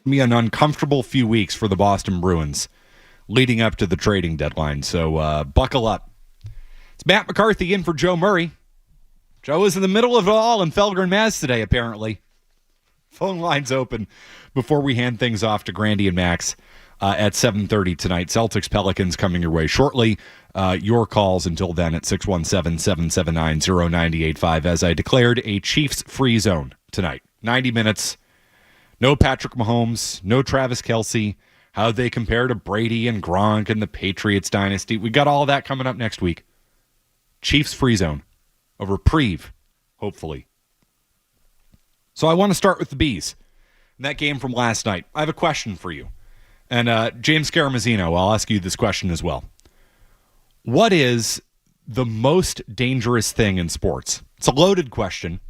be an uncomfortable few weeks for the Boston Bruins leading up to the trading deadline. So buckle up. It's Matt McCarthy in for Joe Murray. Joe is in the middle of it all in Felger and Maz today, apparently. Phone lines open before we hand things off to Grandy and Max at 7:30 tonight. Celtics Pelicans coming your way shortly. Your calls until then at 617-779-0985. As I declared, a Chiefs free zone tonight. 90 minutes. No Patrick Mahomes. No Travis Kelce. How they compare to Brady and Gronk and the Patriots dynasty. We got all that coming up next week. Chiefs free zone. A reprieve, hopefully. So I want to start with the Bees. That game from last night. I have a question for you. And James Scaramazino, I'll ask you this question as well. What is the most dangerous thing in sports? It's a loaded question.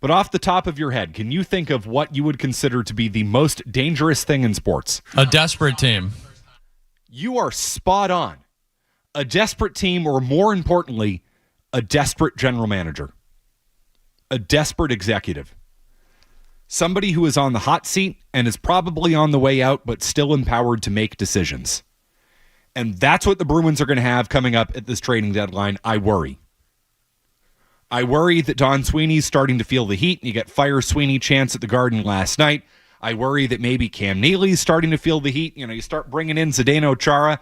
But off the top of your head, can you think of what you would consider to be the most dangerous thing in sports? A desperate team. You are spot on. A desperate team, or more importantly, a desperate general manager. A desperate executive. Somebody who is on the hot seat and is probably on the way out, but still empowered to make decisions. And that's what the Bruins are going to have coming up at this trading deadline, I worry. I worry that Don Sweeney's starting to feel the heat, and you get fire Sweeney chants at the Garden last night. I worry that maybe Cam Neely's starting to feel the heat. You start bringing in Zdeno Chara.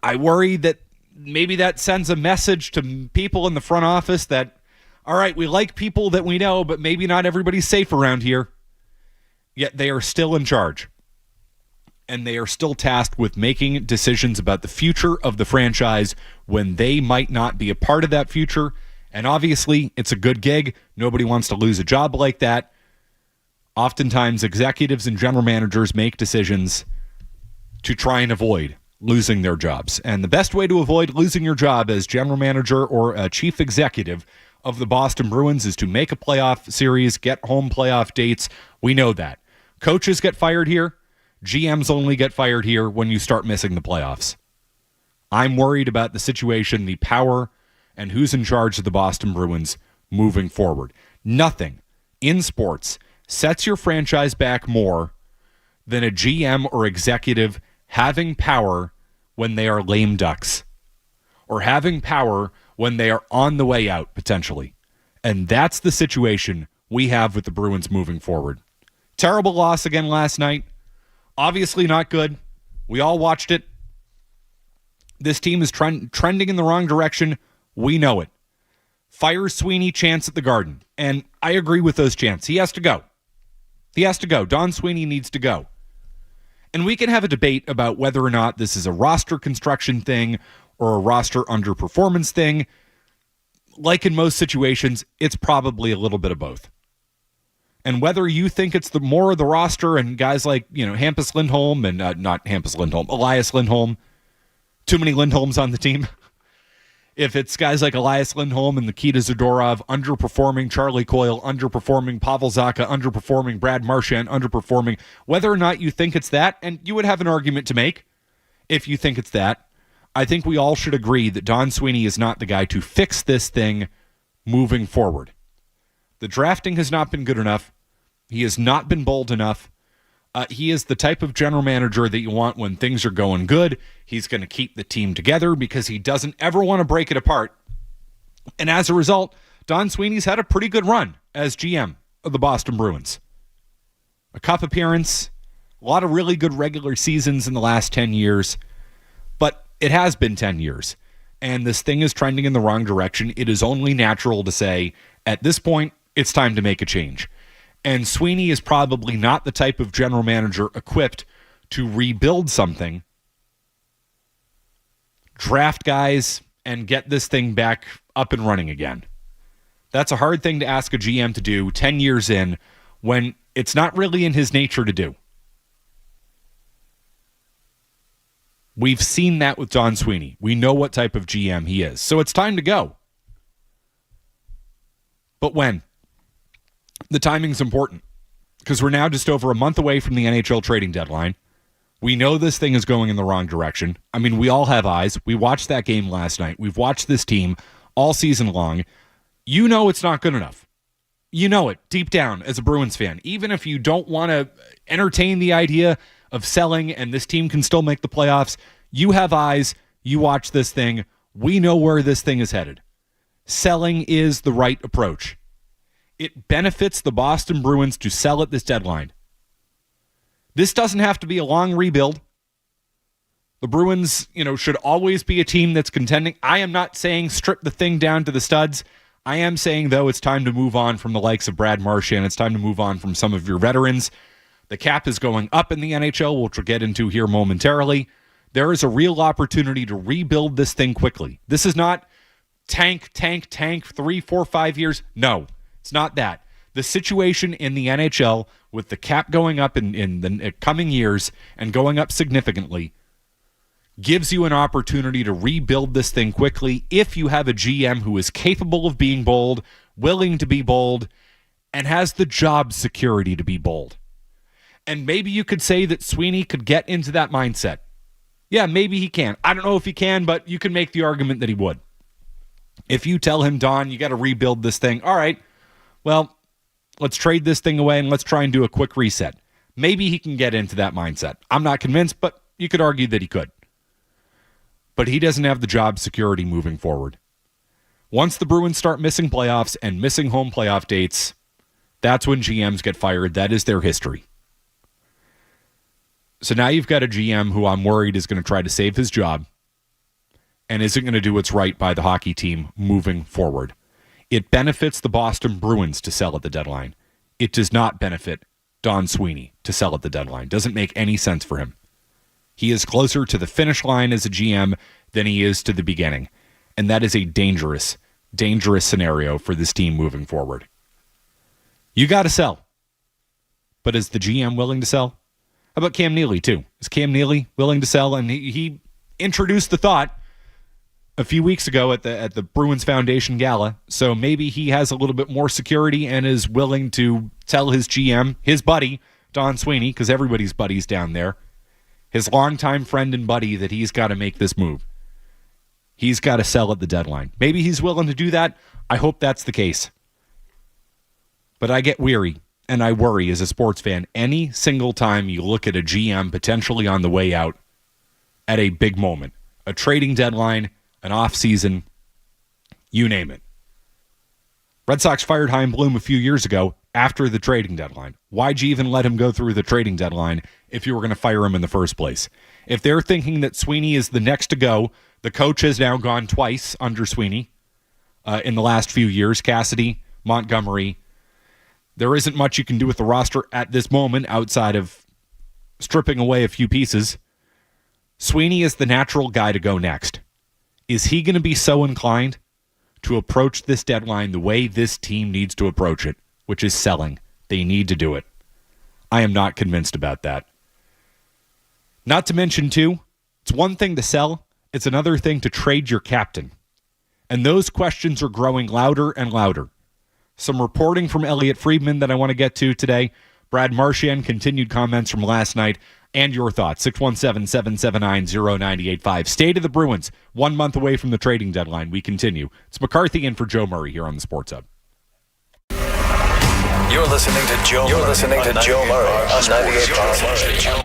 I worry that maybe that sends a message to people in the front office that, all right, we like people that we know, but maybe not everybody's safe around here. Yet they are still in charge. And they are still tasked with making decisions about the future of the franchise when they might not be a part of that future. And obviously, it's a good gig. Nobody wants to lose a job like that. Oftentimes, executives and general managers make decisions to try and avoid losing their jobs. And the best way to avoid losing your job as general manager or a chief executive of the Boston Bruins is to make a playoff series, get home playoff dates. We know that. Coaches get fired here. GMs only get fired here when you start missing the playoffs. I'm worried about the situation, the power, and who's in charge of the Boston Bruins moving forward. Nothing in sports sets your franchise back more than a GM or executive having power when they are lame ducks, or having power when they are on the way out, potentially. And that's the situation we have with the Bruins moving forward. Terrible loss again last night. Obviously not good. We all watched it. This team is trending in the wrong direction. We know it. Fire Sweeney chants at the Garden. And I agree with those chants. He has to go. He has to go. Don Sweeney needs to go. And we can have a debate about whether or not this is a roster construction thing or a roster underperformance thing. Like in most situations, it's probably a little bit of both. And whether you think it's the more of the roster and guys like, Hampus Lindholm and not Hampus Lindholm, Elias Lindholm, too many Lindholms on the team. If it's guys like Elias Lindholm and Nikita Zadorov underperforming, Charlie Coyle underperforming, Pavel Zacha underperforming, Brad Marchand underperforming, whether or not you think it's that, and you would have an argument to make if you think it's that, I think we all should agree that Don Sweeney is not the guy to fix this thing moving forward. The drafting has not been good enough. He has not been bold enough. He is the type of general manager that you want when things are going good. He's going to keep the team together because he doesn't ever want to break it apart. And as a result, Don Sweeney's had a pretty good run as GM of the Boston Bruins. A cup appearance, a lot of really good regular seasons in the last 10 years, but it has been 10 years. And this thing is trending in the wrong direction. It is only natural to say, at this point, it's time to make a change. And Sweeney is probably not the type of general manager equipped to rebuild something, draft guys, and get this thing back up and running again. That's a hard thing to ask a GM to do 10 years in when it's not really in his nature to do. We've seen that with Don Sweeney. We know what type of GM he is. So it's time to go. But when? The timing's important because we're now just over a month away from the NHL trading deadline. We know this thing is going in the wrong direction. I mean, we all have eyes. We watched that game last night. We've watched this team all season long. You know it's not good enough. You know it deep down as a Bruins fan. Even if you don't want to entertain the idea of selling and this team can still make the playoffs, you have eyes. You watch this thing. We know where this thing is headed. Selling is the right approach. It benefits the Boston Bruins to sell at this deadline. This doesn't have to be a long rebuild. The Bruins, should always be a team that's contending. I am not saying strip the thing down to the studs. I am saying, though, it's time to move on from the likes of Brad Marchand. It's time to move on from some of your veterans. The cap is going up in the NHL, which we'll get into here momentarily. There is a real opportunity to rebuild this thing quickly. This is not tank, 3, 4, 5 years. No, it's not that. The situation in the NHL with the cap going up in the coming years and going up significantly gives you an opportunity to rebuild this thing quickly if you have a GM who is capable of being bold, willing to be bold, and has the job security to be bold. And maybe you could say that Sweeney could get into that mindset. Yeah, maybe he can. I don't know if he can, but you can make the argument that he would. If you tell him, Don, you got to rebuild this thing. All right, well, let's trade this thing away and let's try and do a quick reset. Maybe he can get into that mindset. I'm not convinced, but you could argue that he could. But he doesn't have the job security moving forward. Once the Bruins start missing playoffs and missing home playoff dates, that's when GMs get fired. That is their history. So now you've got a GM who I'm worried is going to try to save his job and isn't going to do what's right by the hockey team moving forward. It benefits the Boston Bruins to sell at the deadline. It does not benefit Don Sweeney to sell at the deadline. Doesn't make any sense for him. He is closer to the finish line as a GM than he is to the beginning. And that is a dangerous, dangerous scenario for this team moving forward. You got to sell. But is the GM willing to sell? How about Cam Neely, too? Is Cam Neely willing to sell? And he introduced the thought a few weeks ago at the Bruins Foundation Gala. So maybe he has a little bit more security and is willing to tell his GM, his buddy, Don Sweeney, because everybody's buddies down there, his longtime friend and buddy, that he's got to make this move. He's got to sell at the deadline. Maybe he's willing to do that. I hope that's the case. But I get weary and I worry as a sports fan any single time you look at a GM potentially on the way out at a big moment, a trading deadline, an offseason, you name it. Red Sox fired Chaim Bloom a few years ago after the trading deadline. Why'd you even let him go through the trading deadline if you were going to fire him in the first place? If they're thinking that Sweeney is the next to go, the coach has now gone twice under Sweeney in the last few years. Cassidy, Montgomery. There isn't much you can do with the roster at this moment outside of stripping away a few pieces. Sweeney is the natural guy to go next. Is he going to be so inclined to approach this deadline the way this team needs to approach it, which is selling? They need to do it. I am not convinced about that. Not to mention, too, it's one thing to sell. It's another thing to trade your captain. And those questions are growing louder and louder. Some reporting from Elliot Friedman that I want to get to today. Brad Marchand, continued comments from last night, and your thoughts. 617-779-0985. State of the Bruins, 1 month away from the trading deadline. We continue. It's McCarthy in for Joe Murray here on the Sports Hub. You're listening to Joe Murray on 98.5.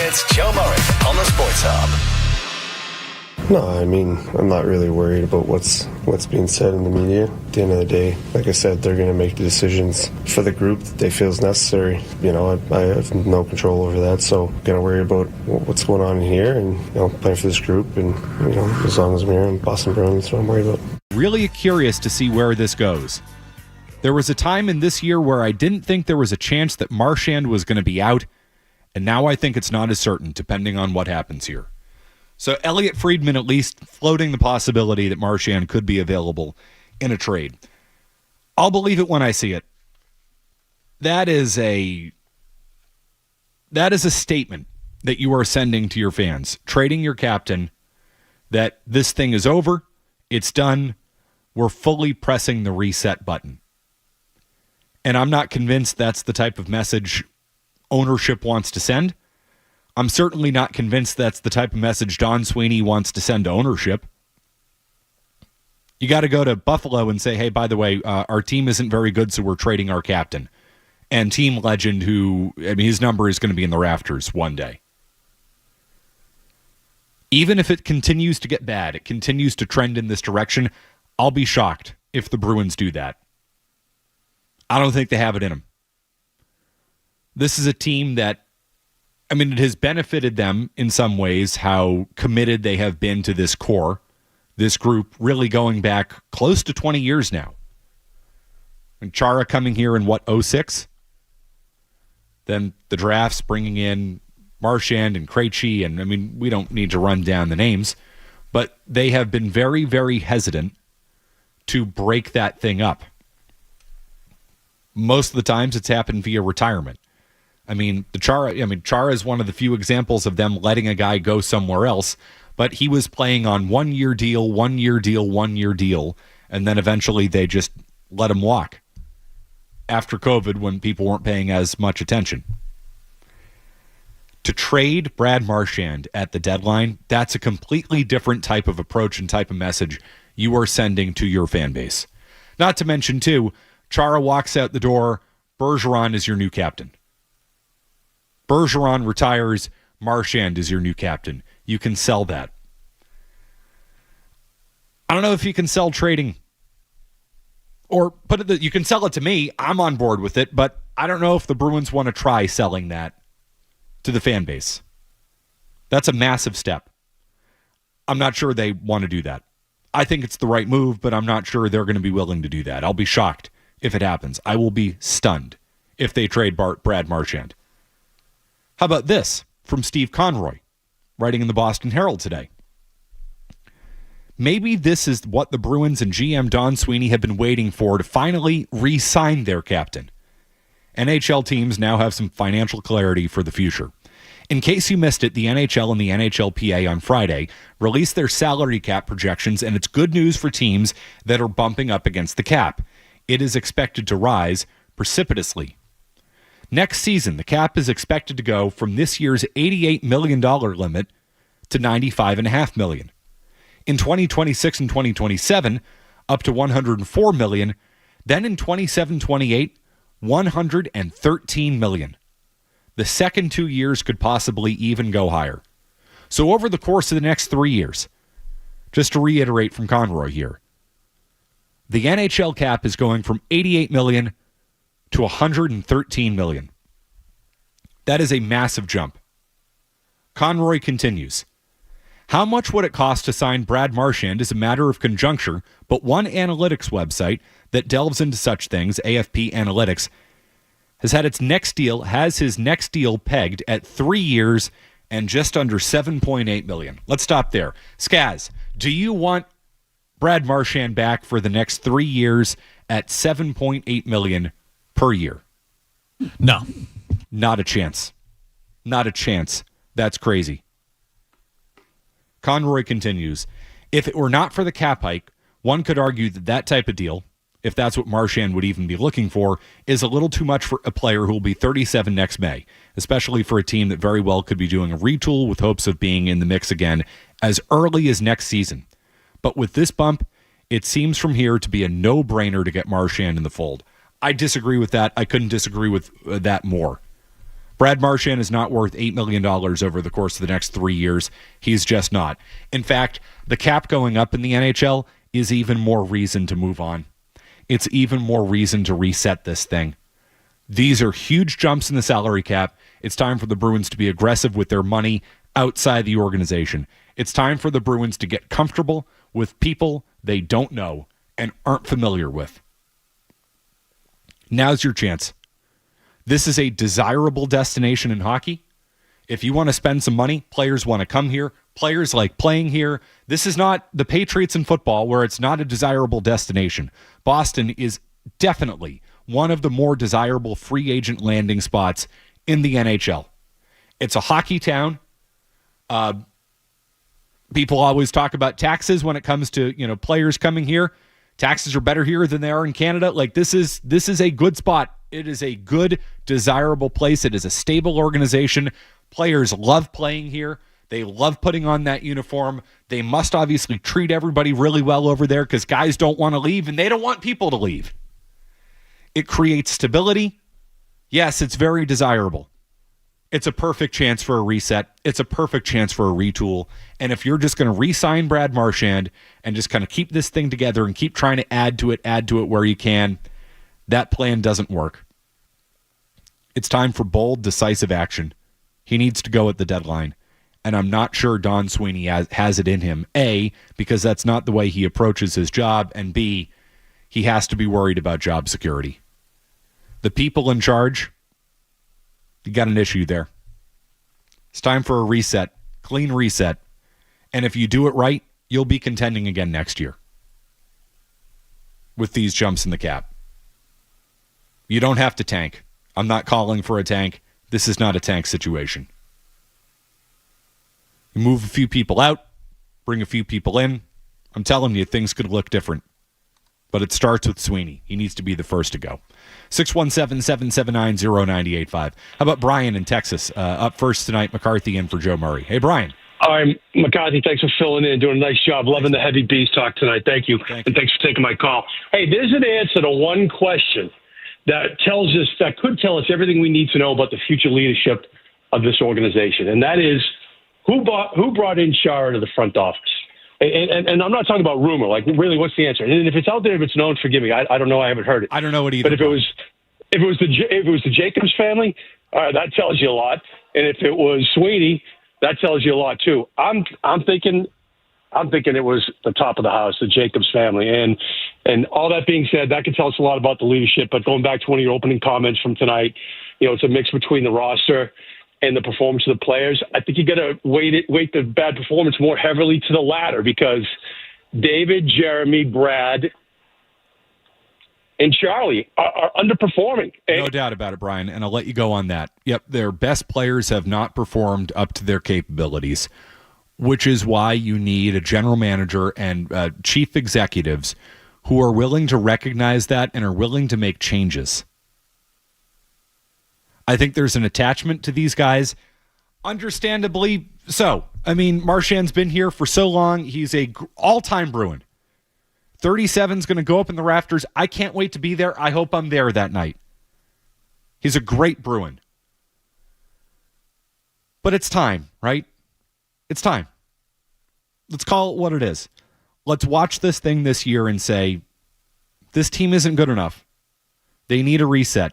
It's Joe Murray on the Sports Hub. No, I mean, I'm not really worried about what's being said in the media. At the end of the day, like I said, they're going to make the decisions for the group that they feel is necessary. You know, I have no control over that, so I'm going to worry about what's going on in here and, you know, playing for this group. And, you know, as long as I'm here in Boston Bruins, that's what I'm worried about. Really curious to see where this goes. There was a time in this year where I didn't think there was a chance that Marchand was going to be out, and now I think it's not as certain, depending on what happens here. So Elliot Friedman at least floating the possibility that Marchand could be available in a trade. I'll believe it when I see it. That is a statement that you are sending to your fans, trading your captain, that this thing is over, it's done, we're fully pressing the reset button. And I'm not convinced that's the type of message ownership wants to send. I'm certainly not convinced that's the type of message Don Sweeney wants to send to ownership. You got to go to Buffalo and say, hey, by the way, our team isn't very good, so we're trading our captain. And team legend who, I mean, his number is going to be in the rafters one day. Even if it continues to get bad, it continues to trend in this direction, I'll be shocked if the Bruins do that. I don't think they have it in them. This is a team that, I mean, it has benefited them in some ways how committed they have been to this core, this group, really going back close to 20 years now. And Chara coming here in, 06? Then the drafts bringing in Marchand and Krejci, and I mean, we don't need to run down the names, but they have been very, very hesitant to break that thing up. Most of the times it's happened via retirement. I mean, Chara is one of the few examples of them letting a guy go somewhere else, but he was playing on 1 year deal, 1 year deal, 1 year deal, and then eventually they just let him walk after COVID when people weren't paying as much attention. To trade Brad Marchand at the deadline, that's a completely different type of approach and type of message you are sending to your fan base. Not to mention, too, Chara walks out the door, Bergeron is your new captain. Bergeron retires, Marchand is your new captain. You can sell that. I don't know if you can sell trading. Or put it that you can sell it to me. I'm on board with it, but I don't know if the Bruins want to try selling that to the fan base. That's a massive step. I'm not sure they want to do that. I think it's the right move, but I'm not sure they're going to be willing to do that. I'll be shocked if it happens. I will be stunned if they trade Brad Marchand. How about this from Steve Conroy, writing in the Boston Herald today? Maybe this is what the Bruins and GM Don Sweeney have been waiting for to finally re-sign their captain. NHL teams now have some financial clarity for the future. In case you missed it, the NHL and the NHLPA on Friday released their salary cap projections, and it's good news for teams that are bumping up against the cap. It is expected to rise precipitously. Next season, the cap is expected to go from this year's $88 million limit to $95.5 million. In 2026 and 2027, up to $104 million. Then in 27-28, $113 million. The second 2 years could possibly even go higher. So over the course of the next 3 years, just to reiterate from Conroy here, the NHL cap is going from $88 million to $113 million. That is a massive jump. Conroy continues. How much would it cost to sign Brad Marchand is a matter of conjuncture, but one analytics website that delves into such things, AFP Analytics, has his next deal pegged at 3 years and just under $7.8 million. Let's stop there. Skaz, do you want Brad Marchand back for the next 3 years at $7.8 million per year? No. Not a chance. Not a chance. That's crazy. Conroy continues. If it were not for the cap hike, one could argue that that type of deal, if that's what Marchand would even be looking for, is a little too much for a player who will be 37 next May, especially for a team that very well could be doing a retool with hopes of being in the mix again as early as next season. But with this bump, it seems from here to be a no-brainer to get Marchand in the fold. I disagree with that. I couldn't disagree with that more. Brad Marchand is not worth $8 million over the course of the next 3 years. He's just not. In fact, the cap going up in the NHL is even more reason to move on. It's even more reason to reset this thing. These are huge jumps in the salary cap. It's time for the Bruins to be aggressive with their money outside the organization. It's time for the Bruins to get comfortable with people they don't know and aren't familiar with. Now's your chance. This is a desirable destination in hockey. If you want to spend some money, players want to come here. Players like playing here. This is not the Patriots in football where it's not a desirable destination. Boston is definitely one of the more desirable free agent landing spots in the NHL. It's a hockey town. People always talk about taxes when it comes to, players coming here. Taxes are better here than they are in Canada. Like this is a good spot. It is a good, desirable place. It is a stable organization. Players love playing here. They love putting on that uniform. They must obviously treat everybody really well over there because guys don't want to leave and they don't want people to leave. It creates stability. Yes, it's very desirable. It's a perfect chance for a reset. It's a perfect chance for a retool. And if you're just going to re-sign Brad Marchand and just kind of keep this thing together and keep trying to add to it where you can, that plan doesn't work. It's time for bold, decisive action. He needs to go at the deadline. And I'm not sure Don Sweeney has it in him. A, because that's not the way he approaches his job. And B, he has to be worried about job security. The people in charge, you got an issue there. It's time for a reset, clean reset. And if you do it right, you'll be contending again next year with these jumps in the cap. You don't have to tank. I'm not calling for a tank. This is not a tank situation. You move a few people out, bring a few people in. I'm telling you, things could look different. But it starts with Sweeney. He needs to be the first to go. 617-779-0985. How about Brian in Texas? Up first tonight, McCarthy in for Joe Murray. Hey, Brian. I'm McCarthy. Thanks for filling in, doing a nice job. Loving the heavy bees talk tonight. Thank you. And thanks for taking my call. Hey, there's an answer to one question that could tell us everything we need to know about the future leadership of this organization. And that is, who brought in Shara to the front office? And I'm not talking about rumor. Like, really, what's the answer? And if it's out there, if it's known, forgive me. I don't know. I haven't heard it. I don't know it either. But if it was the Jacobs family, that tells you a lot. And if it was Sweeney, that tells you a lot too. I'm thinking it was the top of the house, the Jacobs family. And all that being said, that could tell us a lot about the leadership. But going back to one of your opening comments from tonight, it's a mix between the roster and the performance of the players. I think you got to weight the bad performance more heavily to the latter because David, Jeremy, Brad, and Charlie are underperforming. No doubt about it, Brian, and I'll let you go on that. Yep, their best players have not performed up to their capabilities, which is why you need a general manager and chief executives who are willing to recognize that and are willing to make changes. I think there's an attachment to these guys, understandably so. I mean, Marchand's been here for so long. He's a all-time Bruin. 37 is going to go up in the rafters. I can't wait to be there. I hope I'm there that night. He's a great Bruin. But it's time, right? It's time. Let's call it what it is. Let's watch this thing this year and say, this team isn't good enough. They need a reset.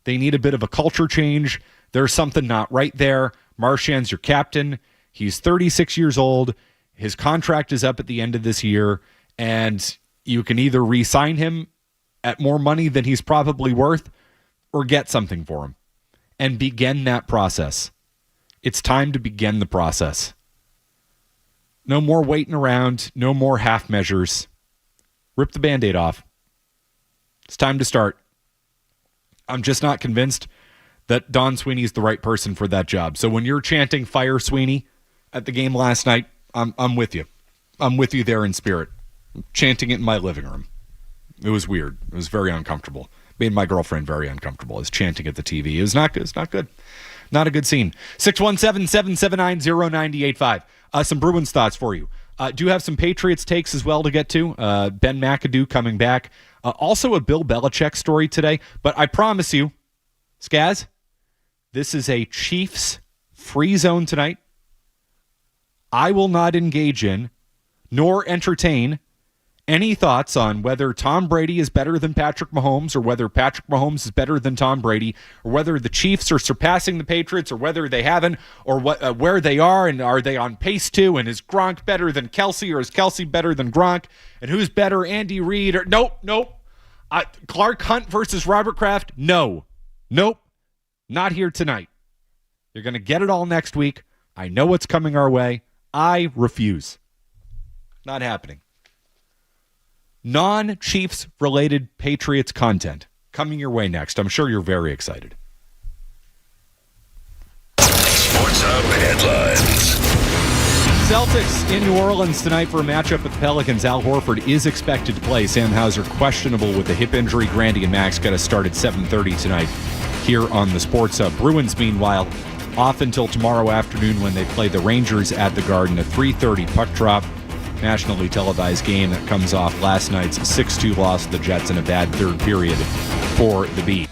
They need a bit of a culture change. There's something not right there. Marchand's your captain. He's 36 years old. His contract is up at the end of this year, and you can either re-sign him at more money than he's probably worth or get something for him and begin that process. It's time to begin the process. No more waiting around. No more half measures. Rip the Band-Aid off. It's time to start. I'm just not convinced that Don Sweeney is the right person for that job. So when you're chanting "Fire Sweeney" at the game last night, I'm with you. I'm with you there in spirit. I'm chanting it in my living room. It was weird. It was very uncomfortable. Made my girlfriend very uncomfortable. I was chanting at the TV. It was not good. It's not good. Not a good scene. 617-779-0985. Some Bruins thoughts for you. Do have some Patriots takes as well to get to. Ben McAdoo coming back. Also a Bill Belichick story today. But I promise you, Skaz, This is a Chiefs free zone tonight. I will not engage in nor entertain any thoughts on whether Tom Brady is better than Patrick Mahomes, or whether Patrick Mahomes is better than Tom Brady, or whether the Chiefs are surpassing the Patriots, or whether they haven't, or what, where they are, and are they on pace to, and is Gronk better than Kelsey, or is Kelsey better than Gronk, and who's better, Andy Reid, or nope. Clark Hunt versus Robert Kraft, nope, not here tonight. You're going to get it all next week. I know what's coming our way. I refuse. Not happening. Non-Chiefs related Patriots content coming your way next. I'm sure you're very excited. Sports Hub headlines. Celtics in New Orleans tonight for a matchup with the Pelicans. Al Horford is expected to play. Sam Hauser questionable with a hip injury. Grandy and Max got to start at 7:30 tonight here on the Sports Hub. Bruins, meanwhile, off until tomorrow afternoon when they play the Rangers at the Garden. A 3:30 puck drop. Nationally televised game that comes off last night's 6-2 loss to the Jets in a bad third period for the Beat.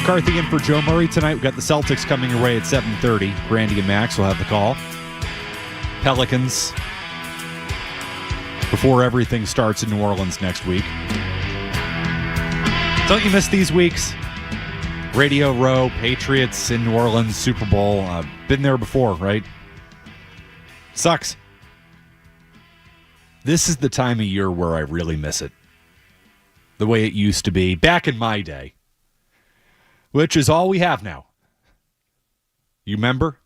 McCarthy in for Joe Murray tonight. We've got the Celtics coming your way at 7:30. Randy and Max will have the call. Pelicans before everything starts in New Orleans next week. Don't you miss these weeks? Radio Row, Patriots in New Orleans, Super Bowl. Been there before, right? Sucks. This is the time of year where I really miss it. The way it used to be back in my day. Which is all we have now. You remember?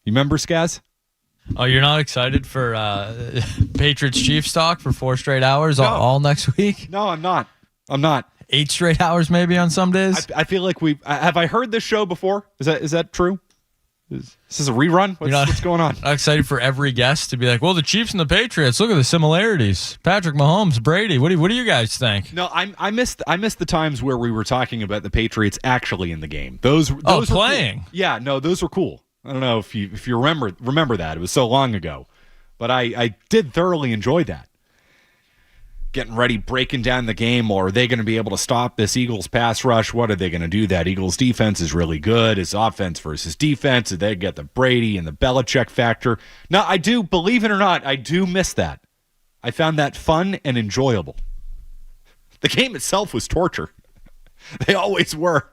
You remember, Skaz? Oh, you're not excited for Patriots Chiefs talk for 4 straight hours all next week? No, I'm not. 8 straight hours maybe on some days? I feel like have I heard this show before? Is that true? Is this a rerun? What's going on? I'm excited for every guest to be like, well, the Chiefs and the Patriots, look at the similarities. Patrick Mahomes, Brady, what do you guys think? No, I missed the times where we were talking about the Patriots actually in the game. Those playing. Cool. Yeah, no, those were cool. I don't know if you remember that. It was so long ago. But I did thoroughly enjoy that. Getting ready, breaking down the game, or are they going to be able to stop this Eagles pass rush? What are they going to do? That Eagles defense is really good. It's offense versus defense. Did they get the Brady and the Belichick factor? No, I do, believe it or not, I do miss that. I found that fun and enjoyable. The game itself was torture. They always were.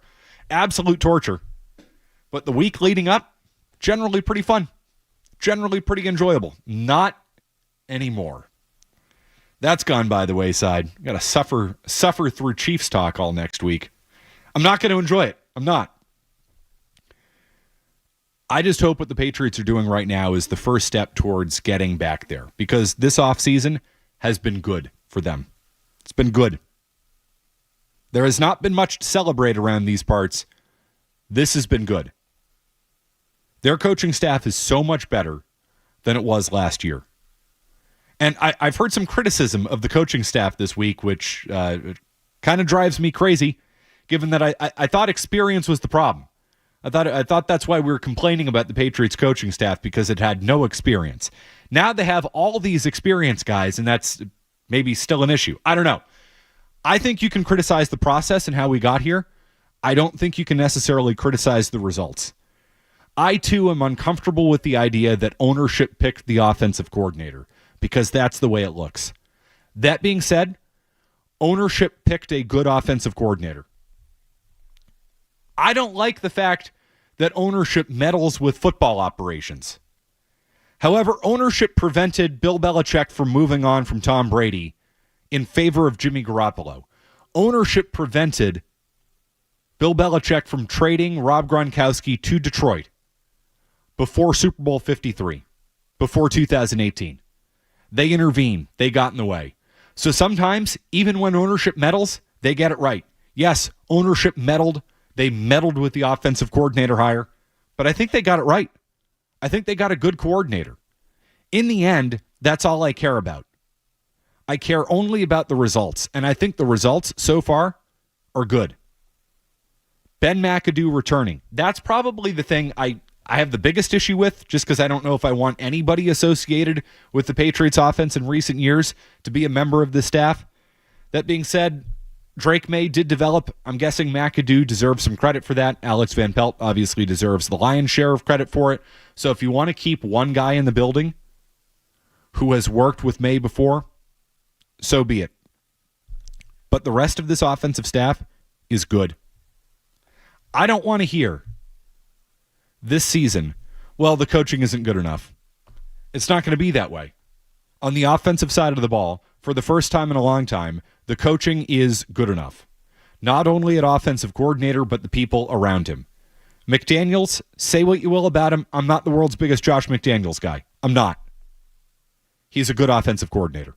Absolute torture. But the week leading up, generally pretty fun. Generally pretty enjoyable. Not anymore. That's gone by the wayside. Got to suffer through Chiefs talk all next week. I'm not going to enjoy it. I'm not. I just hope what the Patriots are doing right now is the first step towards getting back there, because this offseason has been good for them. It's been good. There has not been much to celebrate around these parts. This has been good. Their coaching staff is so much better than it was last year. And I've heard some criticism of the coaching staff this week, which kind of drives me crazy, given that I thought experience was the problem. I thought that's why we were complaining about the Patriots coaching staff, because it had no experience. Now they have all these experienced guys, and that's maybe still an issue. I don't know. I think you can criticize the process and how we got here. I don't think you can necessarily criticize the results. I, too, am uncomfortable with the idea that ownership picked the offensive coordinator, because that's the way it looks. That being said, ownership picked a good offensive coordinator. I don't like the fact that ownership meddles with football operations. However, ownership prevented Bill Belichick from moving on from Tom Brady in favor of Jimmy Garoppolo. Ownership prevented Bill Belichick from trading Rob Gronkowski to Detroit before Super Bowl 53, before 2018. They intervened. They got in the way. So sometimes, even when ownership meddles, they get it right. Yes, ownership meddled. They meddled with the offensive coordinator hire. But I think they got it right. I think they got a good coordinator. In the end, that's all I care about. I care only about the results. And I think the results so far are good. Ben McAdoo returning. That's probably the thing I have the biggest issue with, just because I don't know if I want anybody associated with the Patriots offense in recent years to be a member of the staff. That being said, Drake May did develop. I'm guessing McAdoo deserves some credit for that. Alex Van Pelt obviously deserves the lion's share of credit for it. So if you want to keep one guy in the building who has worked with May before, so be it. But the rest of this offensive staff is good. I don't want to hear this season, well, the coaching isn't good enough. It's not going to be that way. On the offensive side of the ball, for the first time in a long time, the coaching is good enough. Not only at offensive coordinator, but the people around him. McDaniels, say what you will about him, I'm not the world's biggest Josh McDaniels guy. I'm not. He's a good offensive coordinator.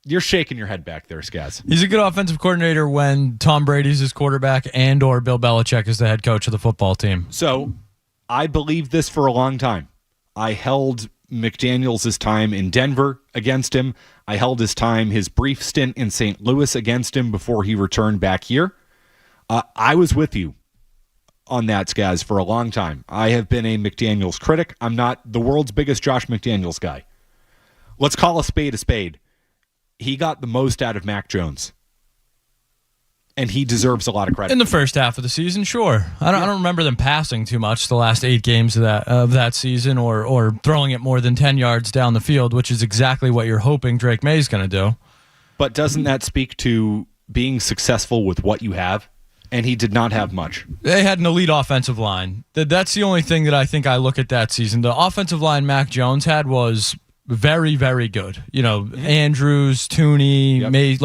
You're shaking your head back there, Skaz. He's a good offensive coordinator when Tom Brady's his quarterback and or Bill Belichick is the head coach of the football team. So, I believed this for a long time. I held McDaniels' time in Denver against him. I held his brief stint in St. Louis against him before he returned back here. I was with you on that, Skaz, for a long time. I have been a McDaniels critic. I'm not the world's biggest Josh McDaniels guy. Let's call a spade a spade. He got the most out of Mac Jones. and he deserves a lot of credit. In the first half of the season, sure. I don't remember them passing too much the last 8 games of that season, or throwing it more than 10 yards down the field, which is exactly what you're hoping Drake May is going to do. But doesn't that speak to being successful with what you have? And he did not have much. They had an elite offensive line. That's the only thing that I think I look at that season. The offensive line Mac Jones had was very, very good. Andrews, Tooney, May,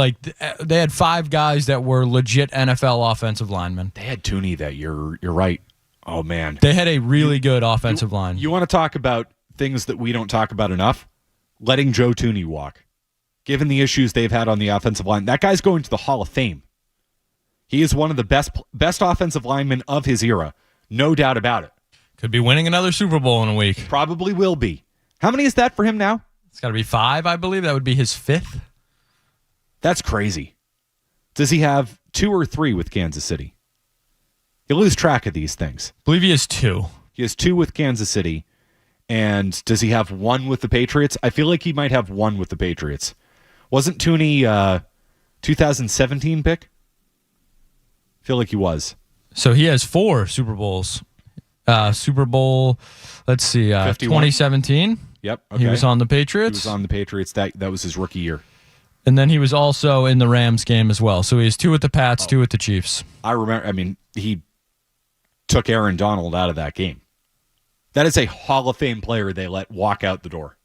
they had 5 guys that were legit NFL offensive linemen. They had Tooney that year. You're right. Oh, man. They had a really good offensive line. You want to talk about things that we don't talk about enough? Letting Joe Tooney walk. Given the issues they've had on the offensive line, that guy's going to the Hall of Fame. He is one of the best offensive linemen of his era. No doubt about it. Could be winning another Super Bowl in a week. Probably will be. How many is that for him now? It's got to be 5, I believe. That would be his 5th. That's crazy. Does he have 2 or 3 with Kansas City? You lose track of these things. I believe he has 2. He has 2 with Kansas City. And does he have 1 with the Patriots? I feel like he might have 1 with the Patriots. Wasn't Tooney 2017 pick? I feel like he was. So he has 4 Super Bowls. Super Bowl, let's see, 2017. Yep. Okay. He was on the Patriots. He was on the Patriots. That was his rookie year. And then he was also in the Rams game as well. So he has 2 with the Pats, 2 with the Chiefs. I remember, he took Aaron Donald out of that game. That is a Hall of Fame player they let walk out the door.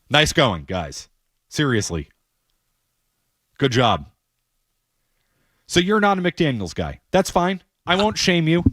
Nice going, guys. Seriously. Good job. So you're not a McDaniels guy. That's fine. I won't shame you.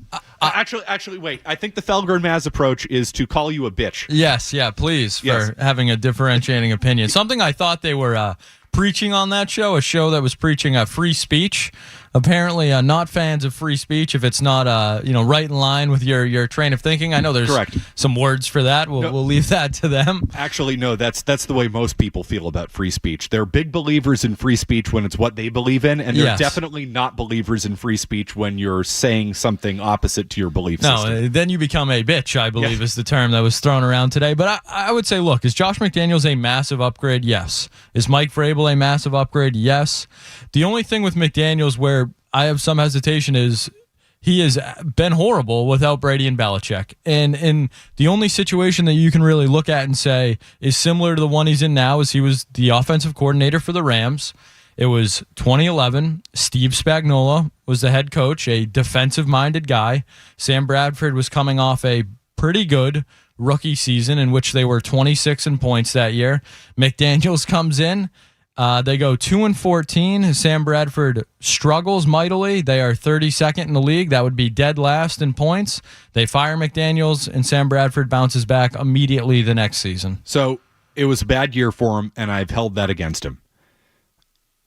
Actually, wait. I think the Felger and Maz approach is to call you a bitch. Yes, please, for having a differentiating opinion. Something I thought they were preaching on that show, a show that was preaching free speech. Apparently, not fans of free speech if it's not right in line with your train of thinking. I know there's some words for that. We'll leave that to them. Actually, no, that's the way most people feel about free speech. They're big believers in free speech when it's what they believe in, and they're definitely not believers in free speech when you're saying something opposite to your belief system. No, then you become a bitch, I believe is the term that was thrown around today. But I would say, look, is Josh McDaniels a massive upgrade? Yes. Is Mike Vrabel a massive upgrade? Yes. The only thing with McDaniels where I have some hesitation is he has been horrible without Brady and Belichick. And in the only situation that you can really look at and say is similar to the one he's in now is he was the offensive coordinator for the Rams. It was 2011. Steve Spagnuolo was the head coach, a defensive-minded guy. Sam Bradford was coming off a pretty good rookie season in which they were 26 in points that year. McDaniels comes in. They go 2-14. Sam Bradford struggles mightily. They are 32nd in the league. That would be dead last in points. They fire McDaniels, and Sam Bradford bounces back immediately the next season. So it was a bad year for him, and I've held that against him.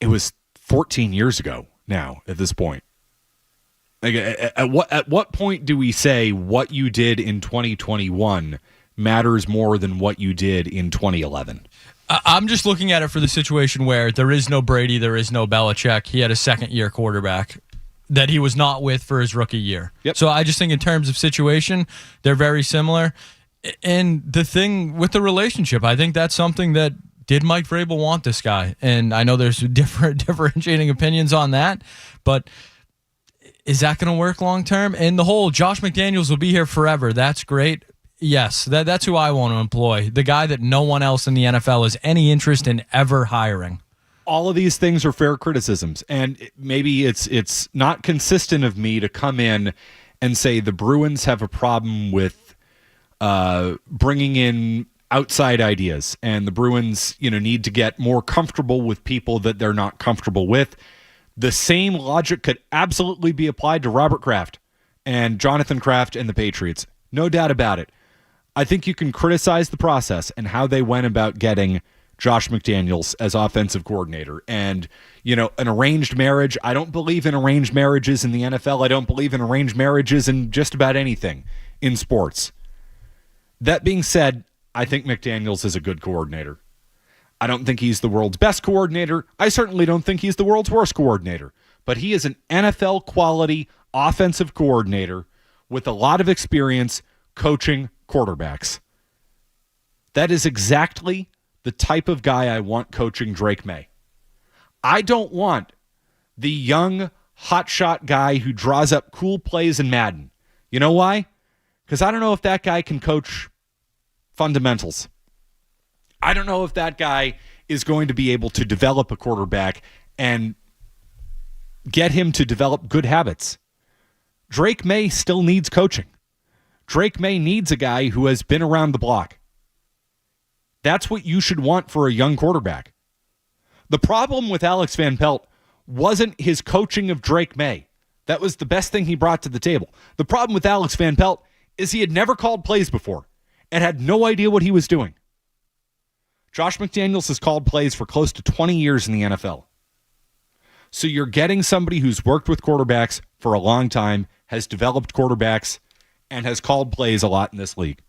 It was 14 years ago now at this point. Like, at what point do we say what you did in 2021 matters more than what you did in 2011? I'm just looking at it for the situation where there is no Brady, there is no Belichick. He had a second-year quarterback that he was not with for his rookie year. Yep. So I just think in terms of situation, they're very similar. And the thing with the relationship, I think that's something that did Mike Vrabel want this guy? And I know there's differentiating opinions on that, but is that going to work long-term? And the whole Josh McDaniels will be here forever. That's great. Yes, that's who I want to employ. The guy that no one else in the NFL has any interest in ever hiring. All of these things are fair criticisms, and maybe it's not consistent of me to come in and say the Bruins have a problem with bringing in outside ideas, and the Bruins, need to get more comfortable with people that they're not comfortable with. The same logic could absolutely be applied to Robert Kraft and Jonathan Kraft and the Patriots. No doubt about it. I think you can criticize the process and how they went about getting Josh McDaniels as offensive coordinator. And, an arranged marriage, I don't believe in arranged marriages in the NFL. I don't believe in arranged marriages in just about anything in sports. That being said, I think McDaniels is a good coordinator. I don't think he's the world's best coordinator. I certainly don't think he's the world's worst coordinator. But he is an NFL quality offensive coordinator with a lot of experience coaching quarterbacks. That is exactly the type of guy I want coaching Drake May. I don't want the young, hotshot guy who draws up cool plays in Madden. You know why? Because I don't know if that guy can coach fundamentals. I don't know if that guy is going to be able to develop a quarterback and get him to develop good habits. Drake May still needs coaching. Drake May needs a guy who has been around the block. That's what you should want for a young quarterback. The problem with Alex Van Pelt wasn't his coaching of Drake May. That was the best thing he brought to the table. The problem with Alex Van Pelt is he had never called plays before and had no idea what he was doing. Josh McDaniels has called plays for close to 20 years in the NFL. So you're getting somebody who's worked with quarterbacks for a long time, has developed quarterbacks, and has called plays a lot in this league.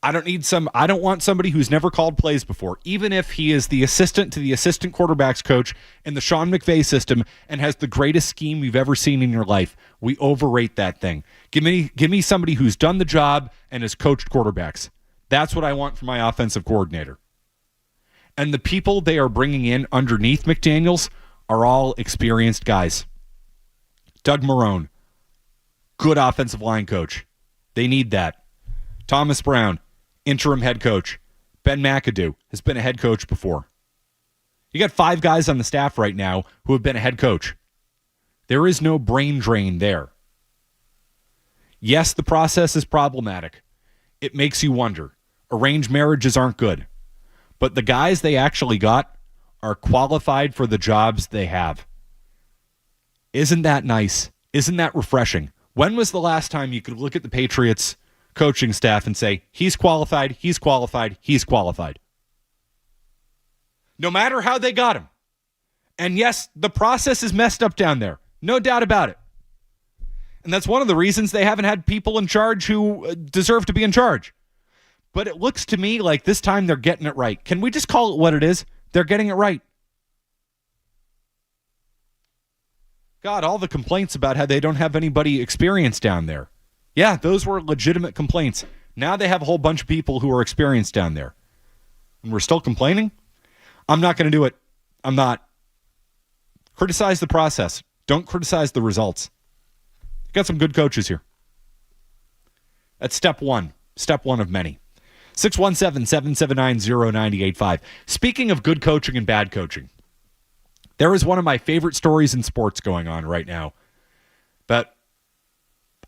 I don't want somebody who's never called plays before, even if he is the assistant to the assistant quarterbacks coach in the Sean McVay system and has the greatest scheme you've ever seen in your life. We overrate that thing. Give me somebody who's done the job and has coached quarterbacks. That's what I want from my offensive coordinator. And the people they are bringing in underneath McDaniels are all experienced guys. Doug Marrone, good offensive line coach. They need that. Thomas Brown, interim head coach. Ben McAdoo has been a head coach before. You got 5 guys on the staff right now who have been a head coach. There is no brain drain there. Yes, the process is problematic. It makes you wonder. Arranged marriages aren't good. But the guys they actually got are qualified for the jobs they have. Isn't that nice? Isn't that refreshing? When was the last time you could look at the Patriots coaching staff and say, he's qualified, he's qualified, he's qualified? No matter how they got him. And yes, the process is messed up down there. No doubt about it. And that's one of the reasons they haven't had people in charge who deserve to be in charge. But it looks to me like this time they're getting it right. Can we just call it what it is? They're getting it right. God, all the complaints about how they don't have anybody experienced down there. Yeah, those were legitimate complaints. Now they have a whole bunch of people who are experienced down there. And we're still complaining? I'm not going to do it. I'm not. Criticize the process. Don't criticize the results. You got some good coaches here. That's step one. Step one of many. 617-779-0985. Speaking of good coaching and bad coaching, there is one of my favorite stories in sports going on right now. But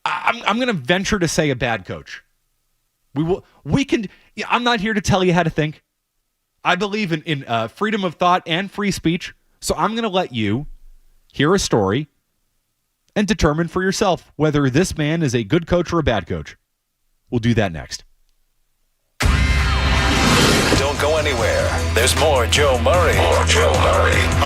I'm going to venture to say a bad coach. I'm not here to tell you how to think. I believe in freedom of thought and free speech. So I'm going to let you hear a story and determine for yourself whether this man is a good coach or a bad coach. We'll do that next. Don't go anywhere. There's more Joe Murray. More Joe Murray.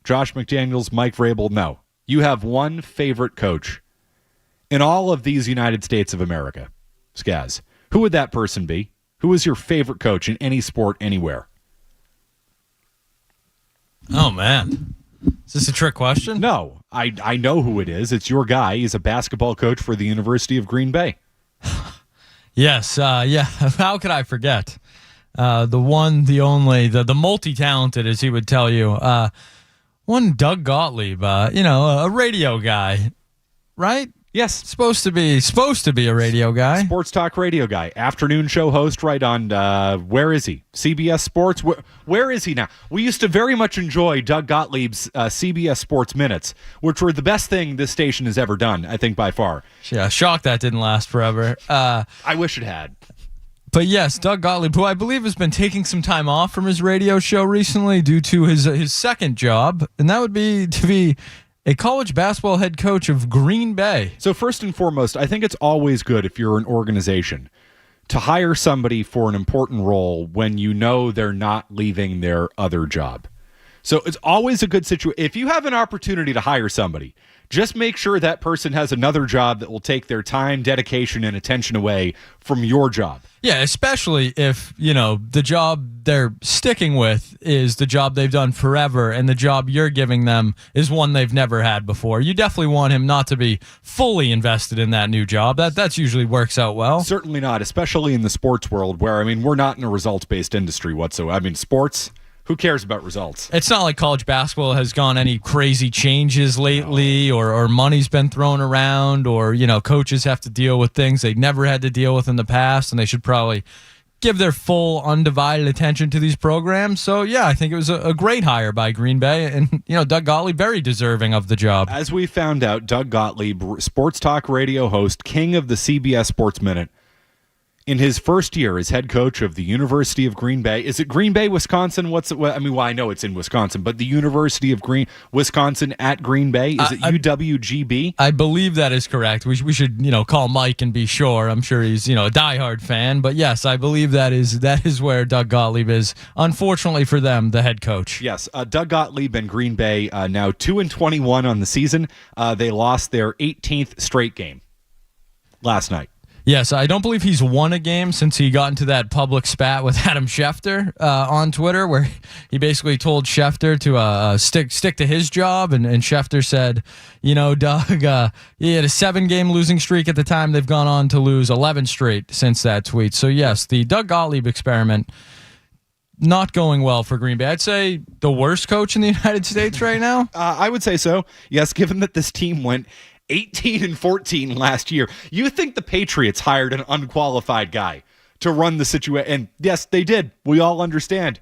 Josh McDaniels, Mike Vrabel, no. You have one favorite coach in all of these United States of America. Skaz, who would that person be? Who is your favorite coach in any sport, anywhere? Oh, man. Is this a trick question? No, I know who it is. It's your guy. He's a basketball coach for the University of Green Bay. Yes, yeah. How could I forget? The one, the only, the multi-talented, as he would tell you. One Doug Gottlieb, a radio guy, right? Yes. Supposed to be a radio guy. Sports talk radio guy. Afternoon show host right on, where is he? CBS Sports? Where is he now? We used to very much enjoy Doug Gottlieb's CBS Sports Minutes, which were the best thing this station has ever done, I think, by far. Yeah, shocked that didn't last forever. I wish it had. But yes, Doug Gottlieb, who I believe has been taking some time off from his radio show recently due to his second job, and that would be to be a college basketball head coach of Green Bay. So first and foremost, I think it's always good if you're an organization to hire somebody for an important role when you know they're not leaving their other job. So it's always a good situation. If you have an opportunity to hire somebody, just make sure that person has another job that will take their time, dedication, and attention away from your job. Yeah, especially if, the job they're sticking with is the job they've done forever and the job you're giving them is one they've never had before. You definitely want him not to be fully invested in that new job. That's usually works out well. Certainly not, especially in the sports world where, we're not in a results-based industry whatsoever. Sports, who cares about results? It's not like college basketball has gone any crazy changes lately or money's been thrown around or, coaches have to deal with things they never had to deal with in the past, and they should probably give their full undivided attention to these programs. So, yeah, I think it was a great hire by Green Bay, and, Doug Gottlieb, very deserving of the job. As we found out, Doug Gottlieb, sports talk radio host, king of the CBS Sports Minute, in his first year as head coach of the University of Green Bay. Is it Green Bay, Wisconsin? I know it's in Wisconsin, but the University of Wisconsin at Green Bay? Is it UWGB? I believe that is correct. We should, call Mike and be sure. I'm sure he's, a diehard fan. But yes, I believe that is where Doug Gottlieb is. Unfortunately for them, the head coach. Yes, Doug Gottlieb and Green Bay now 2-21 on the season. They lost their 18th straight game last night. Yes, I don't believe he's won a game since he got into that public spat with Adam Schefter on Twitter, where he basically told Schefter to stick to his job, and Schefter said, Doug, he had a 7-game losing streak at the time. They've gone on to lose 11 straight since that tweet. So yes, the Doug Gottlieb experiment not going well for Green Bay. I'd say the worst coach in the United States right now. I would say so. Yes, given that this team went 18-14 last year. You think the Patriots hired an unqualified guy to run the situation? And yes, they did. We all understand.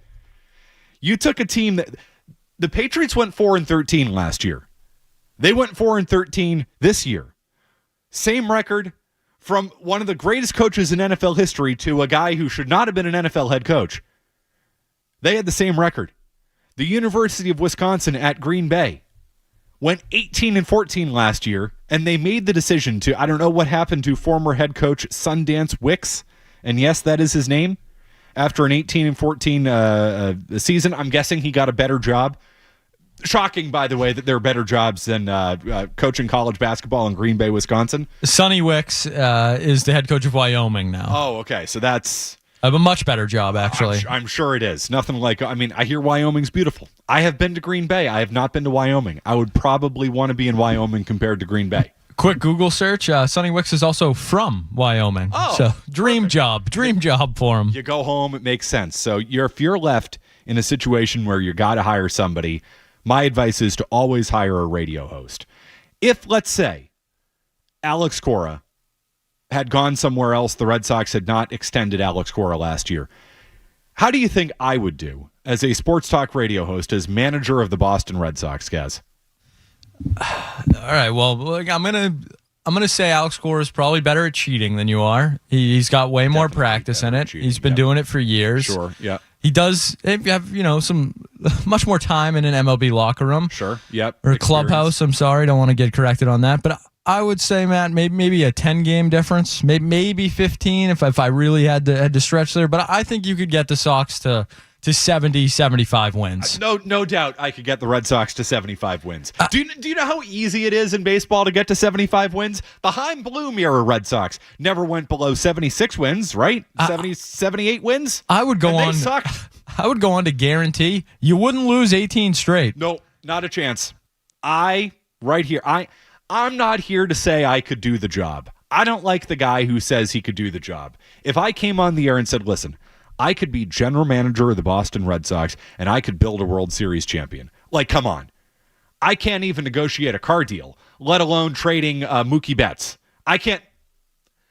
You took a team that the Patriots went 4-13 last year. They went 4-13 this year. Same record from one of the greatest coaches in NFL history to a guy who should not have been an NFL head coach. They had the same record. The University of Wisconsin at Green Bay went 18-14 last year, and they made the decision to, I don't know what happened to former head coach Sundance Wicks, and yes, that is his name. After an 18-14 season, I'm guessing he got a better job. Shocking, by the way, that there are better jobs than coaching college basketball in Green Bay, Wisconsin. Sonny Wicks is the head coach of Wyoming now. Oh, okay, so that's a much better job, actually. I'm sure it is. Nothing like, I hear Wyoming's beautiful. I have been to Green Bay. I have not been to Wyoming. I would probably want to be in Wyoming compared to Green Bay. Quick Google search. Sonny Wicks is also from Wyoming. Oh, so dream job for him. You go home, it makes sense. So if you're left in a situation where you got to hire somebody, my advice is to always hire a radio host. If, let's say, Alex Cora had gone somewhere else, the Red Sox had not extended Alex Cora last year, how do you think I would do as a sports talk radio host, as manager of the Boston Red Sox, Gaz? All right, well, I'm gonna say Alex Cora is probably better at cheating than you are. He's got way more practice in it. He's been doing it for years. Sure, yeah. He does have, some much more time in an MLB locker room. Sure, yep. Or clubhouse, I'm sorry, don't want to get corrected on that. But I would say, Matt, maybe a 10-game difference, maybe 15 if I really had to stretch there. But I think you could get the Sox to to 70, 75 wins. No doubt I could get the Red Sox to 75 wins. Do you know how easy it is in baseball to get to 75 wins? The Chaim Bloom era Red Sox never went below 76 wins, right? 78 wins? I would go And on. they sucked. I would go on to guarantee you wouldn't lose 18 straight. No, not a chance. I'm not here to say I could do the job. I don't like the guy who says he could do the job. If I came on the air and said, listen, I could be general manager of the Boston Red Sox and I could build a World Series champion. Like, come on. I can't even negotiate a car deal, let alone trading Mookie Betts. I can't.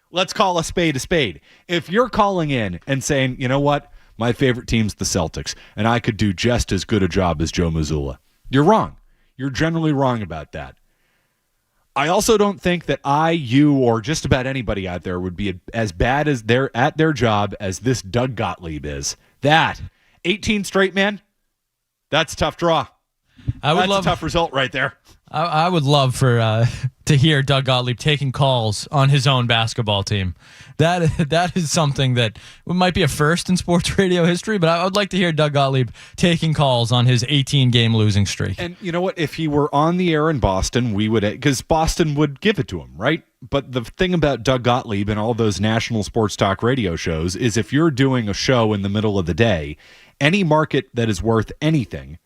Let's call a spade a spade. If you're calling in and saying, you know what, my favorite team's the Celtics, and I could do just as good a job as Joe Mazzulla, you're wrong. You're generally wrong about that. I also don't think that you, or just about anybody out there would be as bad as they're at their job as this Doug Gottlieb is. That 18 straight, man, that's a tough draw. That's a tough result right there. I would love for to hear Doug Gottlieb taking calls on his own basketball team. That is something that might be a first in sports radio history, but I would like to hear Doug Gottlieb taking calls on his 18-game losing streak. And you know what? If he were on the air in Boston, we would, because Boston would give it to him, right? But the thing about Doug Gottlieb and all those national sports talk radio shows is if you're doing a show in the middle of the day, any market that is worth anything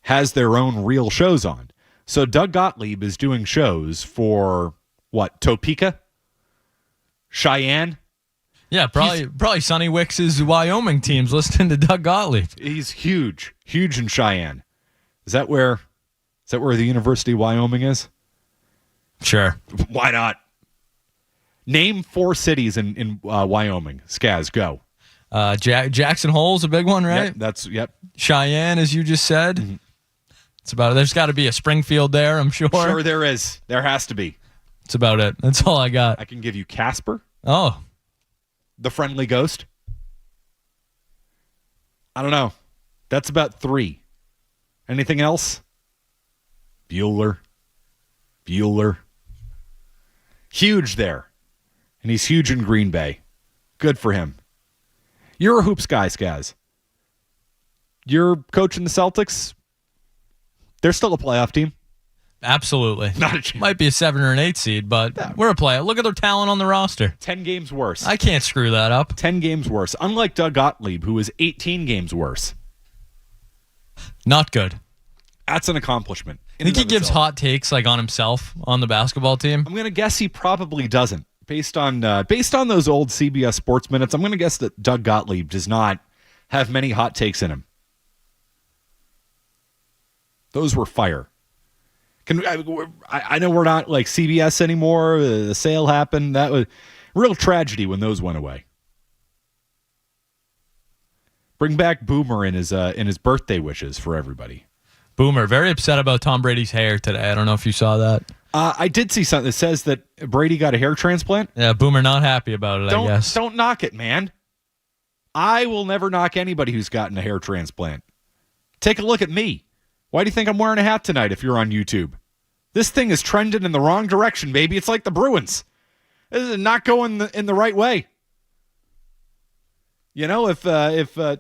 has their own real shows on. So Doug Gottlieb is doing shows for, what, Topeka? Cheyenne? Yeah, probably Sonny Wicks's Wyoming team's listening to Doug Gottlieb. He's huge in Cheyenne. Is that where the University of Wyoming is? Sure. Why not? Name 4 cities in Wyoming. Skaz, go. Jackson Hole's a big one, right? Yep. Cheyenne, as you just said. Mm-hmm. It's about it. There's got to be a Springfield there, I'm sure. Sure there is. There has to be. That's about it. That's all I got. I can give you Casper. Oh. The Friendly Ghost. I don't know. That's about 3. Anything else? Bueller. Huge there. And he's huge in Green Bay. Good for him. You're a hoops guy, Skaz. You're coaching the Celtics. They're still a playoff team. Absolutely. Not a chance. Might be a 7 or an 8 seed, but we're a playoff. Look at their talent on the roster. 10 games worse. I can't screw that up. 10 games worse. Unlike Doug Gottlieb, who is 18 games worse. Not good. That's an accomplishment. I think he gives hot takes like on himself on the basketball team. I'm going to guess he probably doesn't. Based on those old CBS Sports Minutes, I'm going to guess that Doug Gottlieb does not have many hot takes in him. Those were fire. I know we're not like CBS anymore. The sale happened. That was real tragedy when those went away. Bring back Boomer in his birthday wishes for everybody. Boomer, very upset about Tom Brady's hair today. I don't know if you saw that. I did see something that says that Brady got a hair transplant. Yeah, Boomer not happy about it, I guess. Don't knock it, man. I will never knock anybody who's gotten a hair transplant. Take a look at me. Why do you think I'm wearing a hat tonight if you're on YouTube? This thing is trending in the wrong direction, baby. It's like the Bruins. This is not going in the right way. You know, if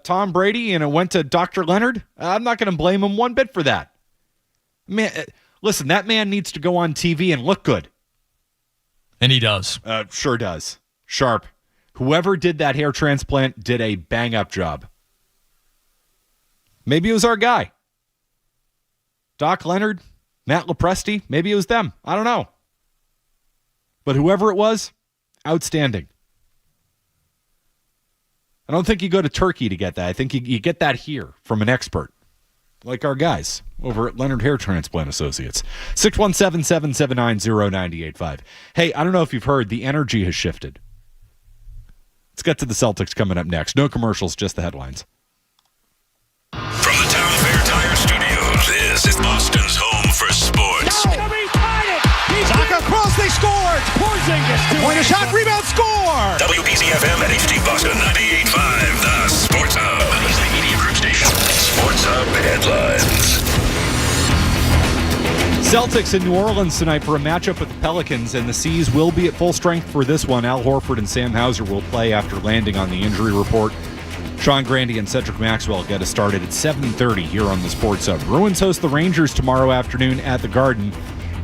Tom Brady went to Dr. Leonard, I'm not going to blame him one bit for that. Man, listen, that man needs to go on TV and look good. And he does. Sure does. Sharp. Whoever did that hair transplant did a bang-up job. Maybe it was our guy. Doc Leonard, Matt Lepresti, maybe it was them. I don't know. But whoever it was, outstanding. I don't think you go to Turkey to get that. I think you get that here from an expert, like our guys over at Leonard Hair Transplant Associates. 617-779-0985. Hey, I don't know if you've heard, the energy has shifted. Let's get to the Celtics coming up next. No commercials, just the headlines. From the Town Fair Tire Studios, this is Boston's home for sports. Saka cross, they scored! Point a shot, rebound, score! WPCFM and HD Boston 98.5, the Sports Hub. The Media Group Station. Sports Hub headlines. Celtics in New Orleans tonight for a matchup with the Pelicans, and the C's will be at full strength for this one. Al Horford and Sam Hauser will play after landing on the injury report. Sean Grandy and Cedric Maxwell get us started at 7:30 here on the Sports Hub. Bruins host the Rangers tomorrow afternoon at the Garden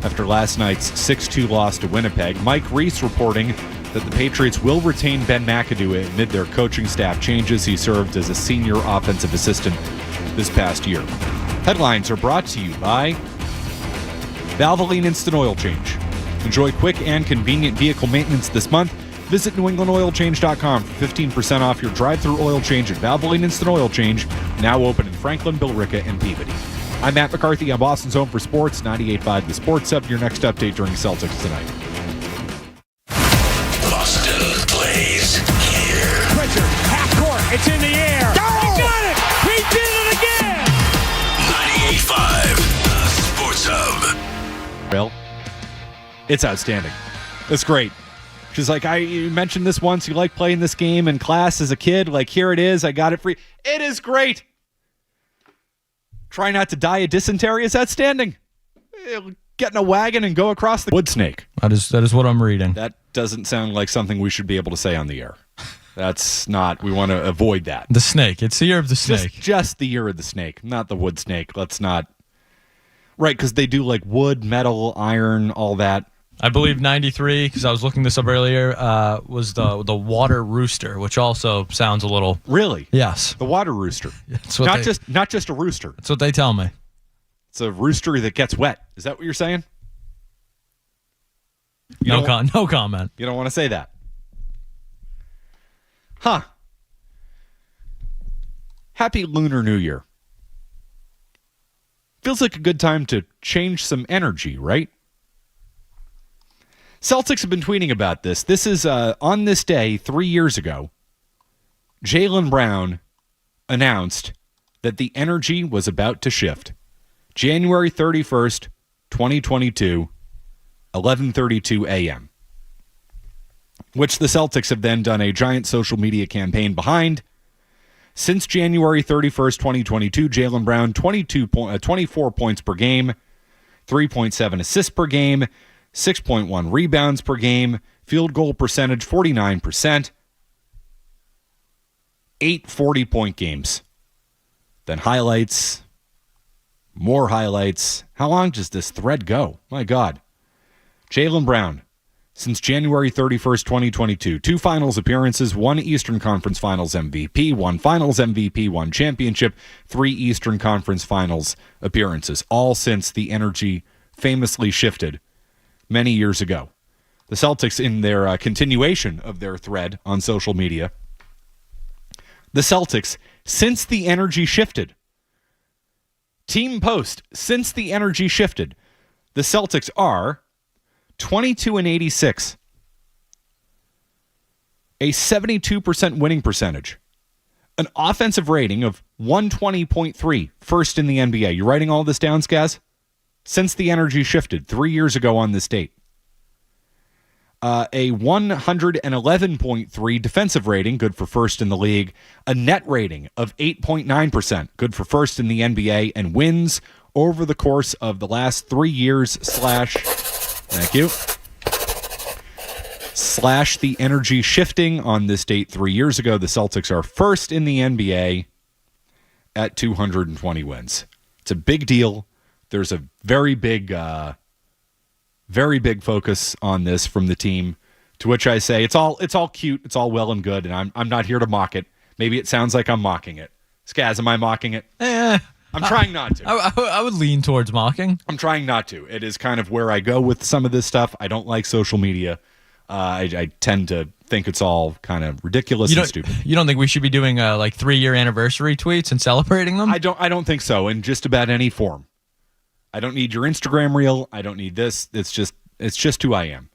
after last night's 6-2 loss to Winnipeg. Mike Reese reporting that the Patriots will retain Ben McAdoo amid their coaching staff changes. He served as a senior offensive assistant this past year. Headlines are brought to you by Valvoline Instant Oil Change. Enjoy quick and convenient vehicle maintenance this month. Visit NewEnglandOilChange.com for 15% off your drive-through oil change at Valvoline Instant Oil Change, now open in Franklin, Billerica, and Peabody. I'm Matt McCarthy on Boston's Home for Sports, 98.5 The Sports Hub. Your next update during Celtics tonight. Boston plays here. Pritchard, half court, it's in the air. He got it! He did it again! 98.5 The Sports Hub. Well, it's outstanding. It's great. She's like, you mentioned this once. You like playing this game in class as a kid. Like, here it is. I got it free. It is great. Try not to die of dysentery is outstanding. Get in a wagon and go across the wood snake. That is what I'm reading. That doesn't sound like something we should be able to say on the air. That's not. We want to avoid that. The snake. It's the year of the snake. Just the year of the snake, not the wood snake. Let's not. Right, because they do like wood, metal, iron, all that. I believe 93, because I was looking this up earlier, was the water rooster, which also sounds a little... Really? Yes. The water rooster. Not just a rooster. That's what they tell me. It's a rooster that gets wet. Is that what you're saying? No comment. You don't want to say that. Huh. Happy Lunar New Year. Feels like a good time to change some energy, right? Celtics have been tweeting about this. This is on this day 3 years ago. Jaylen Brown announced that the energy was about to shift. January 31st, 2022, 11:32 a.m., which the Celtics have then done a giant social media campaign behind. Since January 31st, 2022, Jaylen Brown, 24 points per game, 3.7 assists per game, 6.1 rebounds per game, field goal percentage 49%, 8 40-point games. Then highlights, more highlights. How long does this thread go? My God. Jaylen Brown, since January 31st, 2022, 2 finals appearances, 1 Eastern Conference Finals MVP, 1 Finals MVP, 1 championship, 3 Eastern Conference Finals appearances, all since the energy famously shifted many years ago. The Celtics, in their continuation of their thread on social media, the Celtics, since the energy shifted, team post, since the energy shifted, the Celtics are 22-86, a 72% winning percentage, an offensive rating of 120.3, first in the NBA. You writing all this down, Skaz? Since the energy shifted 3 years ago on this date. A 111.3 defensive rating, good for first in the league. A net rating of 8.9%, good for first in the NBA. And wins over the course of the last 3 years thank you, / the energy shifting on this date 3 years ago. The Celtics are first in the NBA at 220 wins. It's a big deal. There's a very big focus on this from the team, to which I say it's all cute, it's all well and good, and I'm not here to mock it. Maybe it sounds like I'm mocking it. Skaz, am I mocking it? I'm trying not to. I would lean towards mocking. I'm trying not to. It is kind of where I go with some of this stuff. I don't like social media. I tend to think it's all kind of ridiculous and stupid. You don't think we should be doing like 3-year anniversary tweets and celebrating them? I don't think so, in just about any form. I don't need your Instagram reel. I don't need this. It's just who I am.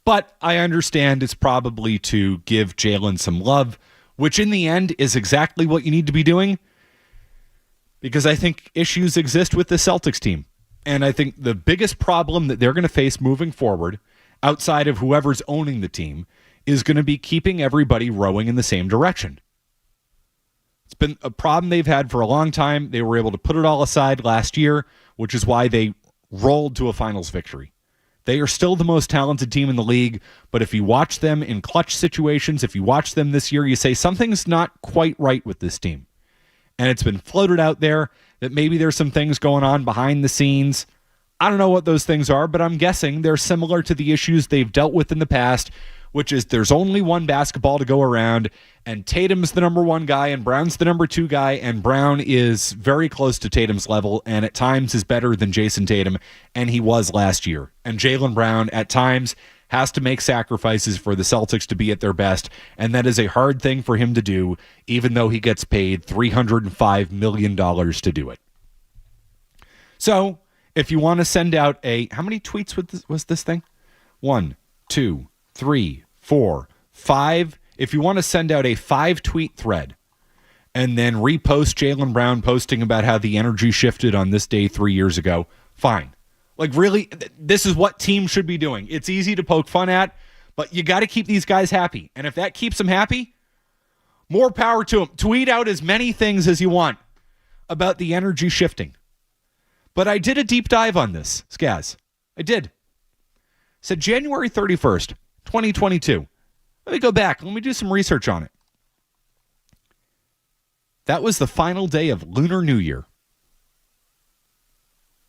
But I understand it's probably to give Jaylen some love, which in the end is exactly what you need to be doing, because I think issues exist with the Celtics team. And I think the biggest problem that they're going to face moving forward, outside of whoever's owning the team, is going to be keeping everybody rowing in the same direction. It's been a problem they've had for a long time. They were able to put it all aside last year, which is why they rolled to a finals victory. They are still the most talented team in the league, but if you watch them in clutch situations, if you watch them this year, you say something's not quite right with this team. And it's been floated out there that maybe there's some things going on behind the scenes. I don't know what those things are, but I'm guessing they're similar to the issues they've dealt with in the past, which is there's only one basketball to go around, and Tatum's the number one guy, and Brown's the number two guy, and Brown is very close to Tatum's level, and at times is better than Jason Tatum, and he was last year. And Jaylen Brown, at times, has to make sacrifices for the Celtics to be at their best, and that is a hard thing for him to do, even though he gets paid $305 million to do it. So, if you want to send out how many tweets was this thing? 1, 2, 3, 4, 5. If you want to send out a 5-tweet thread and then repost Jaylen Brown posting about how the energy shifted on this day 3 years ago, fine. Like, really, this is what teams should be doing. It's easy to poke fun at, but you got to keep these guys happy. And if that keeps them happy, more power to them. Tweet out as many things as you want about the energy shifting. But I did a deep dive on this, Skaz. I did. Said January 31st, 2022. Let me go back. Let me do some research on it. That was the final day of Lunar New Year.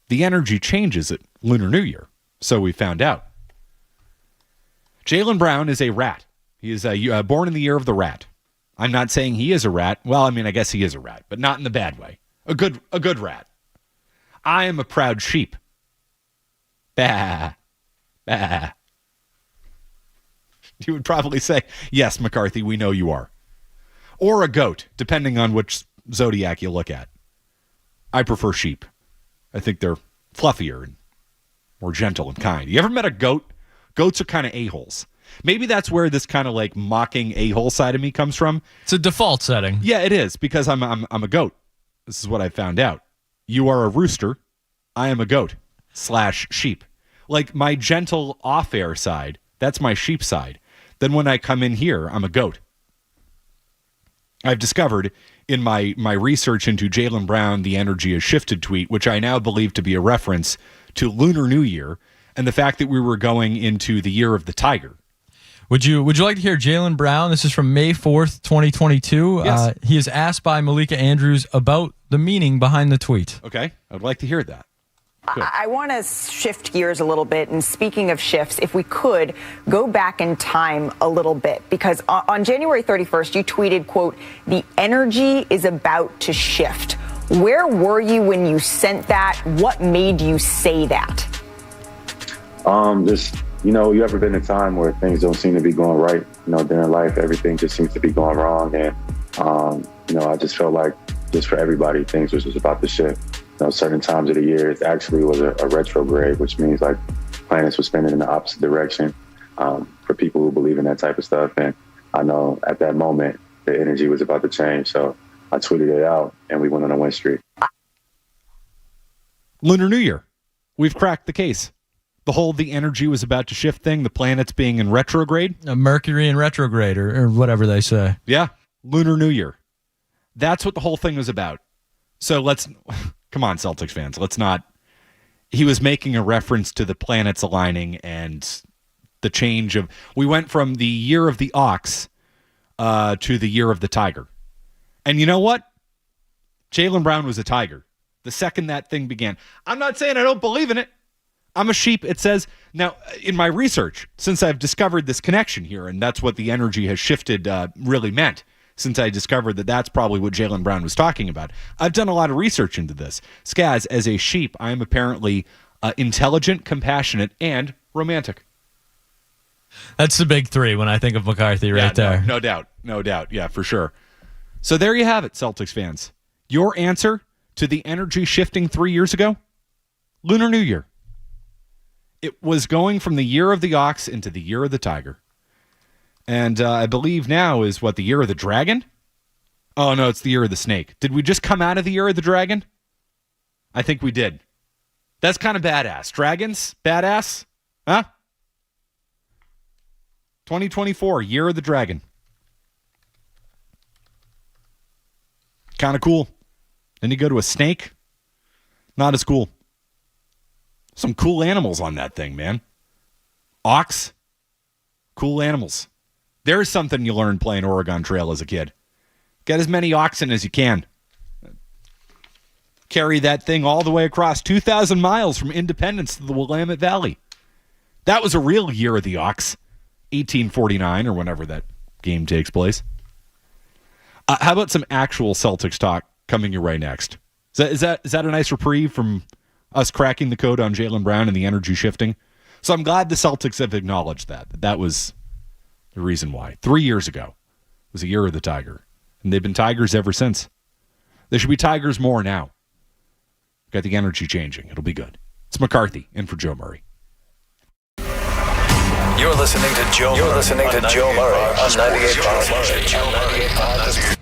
The energy changes at Lunar New Year, so we found out. Jaylen Brown is a rat. He is born in the year of the rat. I'm not saying he is a rat. Well, I mean, I guess he is a rat, but not in the bad way. A good rat. I am a proud sheep. Bah. Bah. You would probably say, yes, McCarthy, we know you are. Or a goat, depending on which zodiac you look at. I prefer sheep. I think they're fluffier and more gentle and kind. You ever met a goat? Goats are kind of a-holes. Maybe that's where this kind of like mocking a-hole side of me comes from. It's a default setting. Yeah, it is, because I'm a goat. This is what I found out. You are a rooster. I am a goat / sheep. Like my gentle off-air side, that's my sheep side. Then when I come in here, I'm a goat. I've discovered in my research into Jaylen Brown, the energy has shifted tweet, which I now believe to be a reference to Lunar New Year and the fact that we were going into the year of the tiger. Would you like to hear Jaylen Brown? This is from May 4th, 2022. Yes. He is asked by Malika Andrews about the meaning behind the tweet. Okay, I'd like to hear that. Good. I want to shift gears a little bit. And speaking of shifts, if we could go back in time a little bit, because on January 31st, you tweeted, quote, "The energy is about to shift." Where were you when you sent that? What made you say that? Just, you ever been in a time where things don't seem to be going right, during life, everything just seems to be going wrong. And, I just felt like just for everybody, things was just about to shift. Certain times of the year, it actually was a retrograde, which means like planets were spinning in the opposite direction for people who believe in that type of stuff. And I know at that moment, the energy was about to change. So I tweeted it out and we went on a win streak. Lunar New Year. We've cracked the case. The energy was about to shift thing, the planets being in retrograde. Mercury in retrograde or whatever they say. Yeah. Lunar New Year. That's what the whole thing was about. So come on, Celtics fans. He was making a reference to the planets aligning and the change of, we went from the year of the ox to the year of the tiger. And you know what? Jaylen Brown was a tiger the second that thing began. I'm not saying I don't believe in it. I'm a sheep. It says, now in my research, since I've discovered this connection here, and that's what the energy has shifted really meant, since I discovered that that's probably what Jaylen Brown was talking about. I've done a lot of research into this. Skaz, as a sheep, I am apparently intelligent, compassionate, and romantic. That's the big three when I think of McCarthy there. No doubt. No doubt. Yeah, for sure. So there you have it, Celtics fans. Your answer to the energy shifting 3 years ago? Lunar New Year. It was going from the year of the ox into the year of the tiger. And I believe now is the year of the dragon? Oh, no, it's the year of the snake. Did we just come out of the year of the dragon? I think we did. That's kind of badass. Dragons? Badass? Huh? 2024, year of the dragon. Kind of cool. Then you go to a snake. Not as cool. Some cool animals on that thing, man. Ox, cool animals. There's something you learn playing Oregon Trail as a kid. Get as many oxen as you can. Carry that thing all the way across 2,000 miles from Independence to the Willamette Valley. That was a real year of the ox. 1849 or whenever that game takes place. How about some actual Celtics talk coming your way next? Is that a nice reprieve from us cracking the code on Jaylen Brown and the energy shifting? So I'm glad the Celtics have acknowledged that was the reason why. 3 years ago was a year of the Tiger. And they've been Tigers ever since. They should be Tigers more now. Got the energy changing. It'll be good. It's McCarthy in for Joe Murray. You're listening to Joe Murray on 98.5.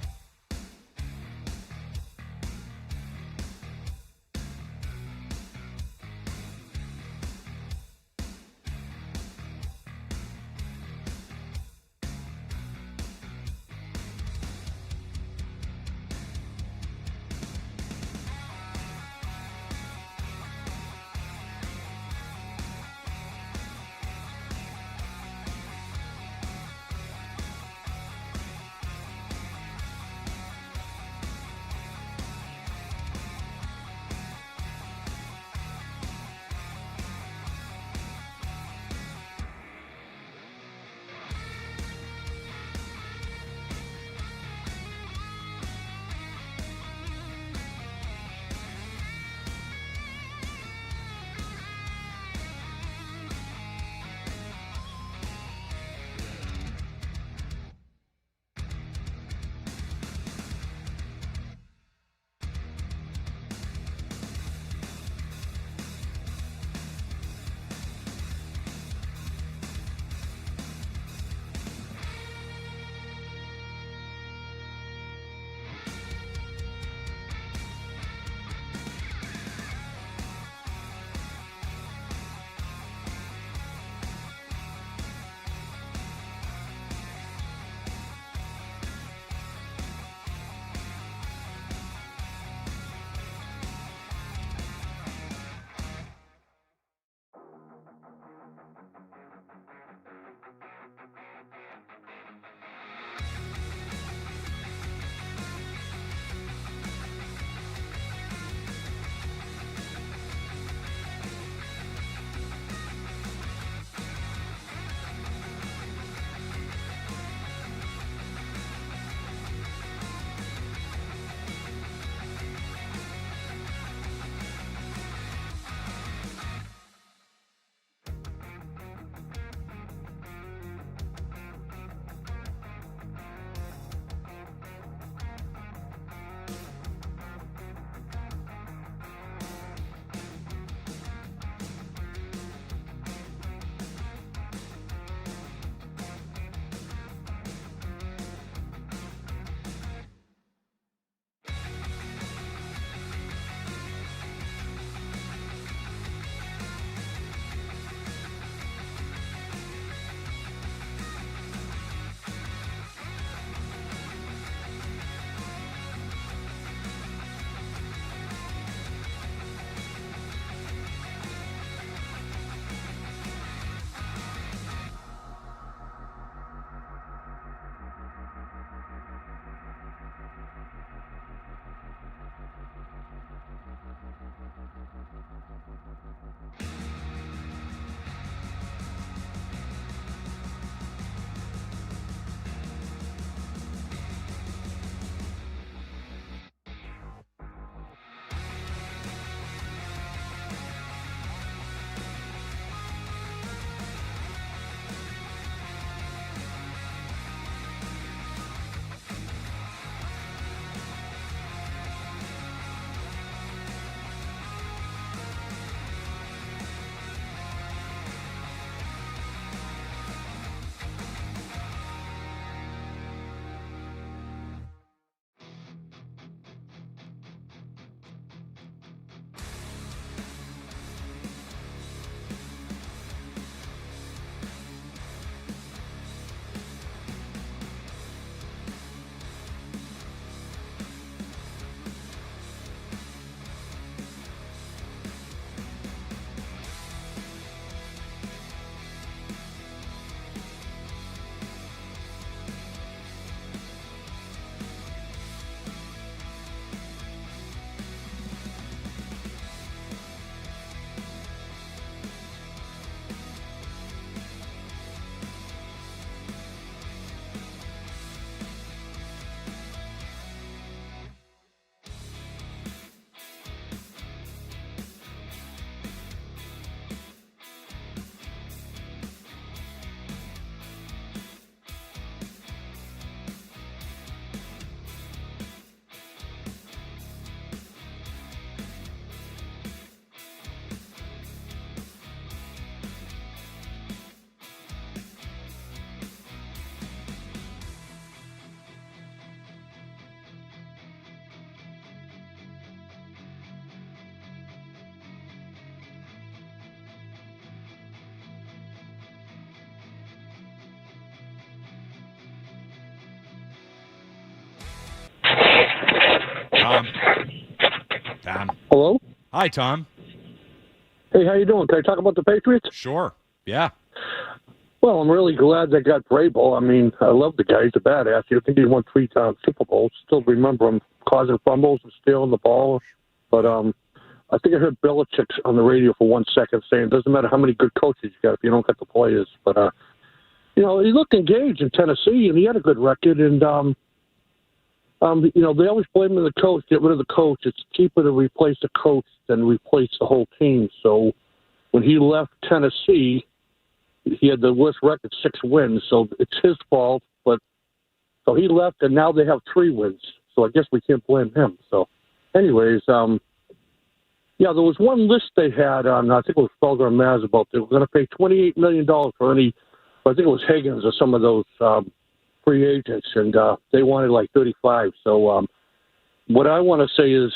Tom. Tom. Hello? Hi, Tom. Hey, how you doing? Can I talk about the Patriots? Sure. Yeah. Well, I'm really glad they got Vrabel. I mean, I love the guy. He's a badass. I think he won 3 times Super Bowls. Still remember him causing fumbles and stealing the ball. But I think I heard Belichick on the radio for 1 second saying it doesn't matter how many good coaches you got if you don't get the players. But, he looked engaged in Tennessee, and he had a good record. And, they always blame the coach, get rid of the coach. It's cheaper to replace the coach than replace the whole team. So when he left Tennessee, he had the worst record, 6 wins. So it's his fault. But so he left, and now they have 3 wins. So I guess we can't blame him. So anyways, there was one list they had on, I think it was Felder and Maz, about they were going to pay $28 million for any, I think it was Higgins or some of those free agents, and they wanted like 35. So what I want to say is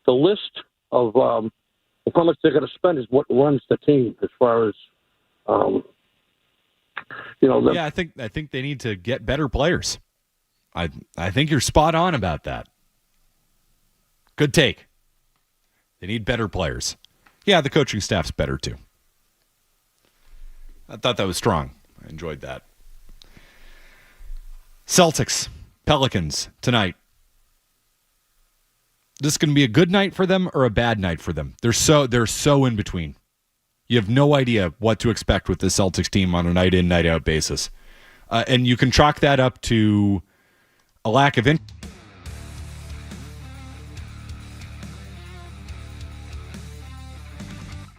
the list of how much they're going to spend is what runs the team as far as, I think they need to get better players. I think you're spot on about that. Good take. They need better players. Yeah, the coaching staff's better too. I thought that was strong. I enjoyed that. Celtics, Pelicans tonight. This going to be a good night for them or a bad night for them? They're so in between. You have no idea what to expect with the Celtics team on a night in, night out basis. And you can chalk that up to a lack of interest.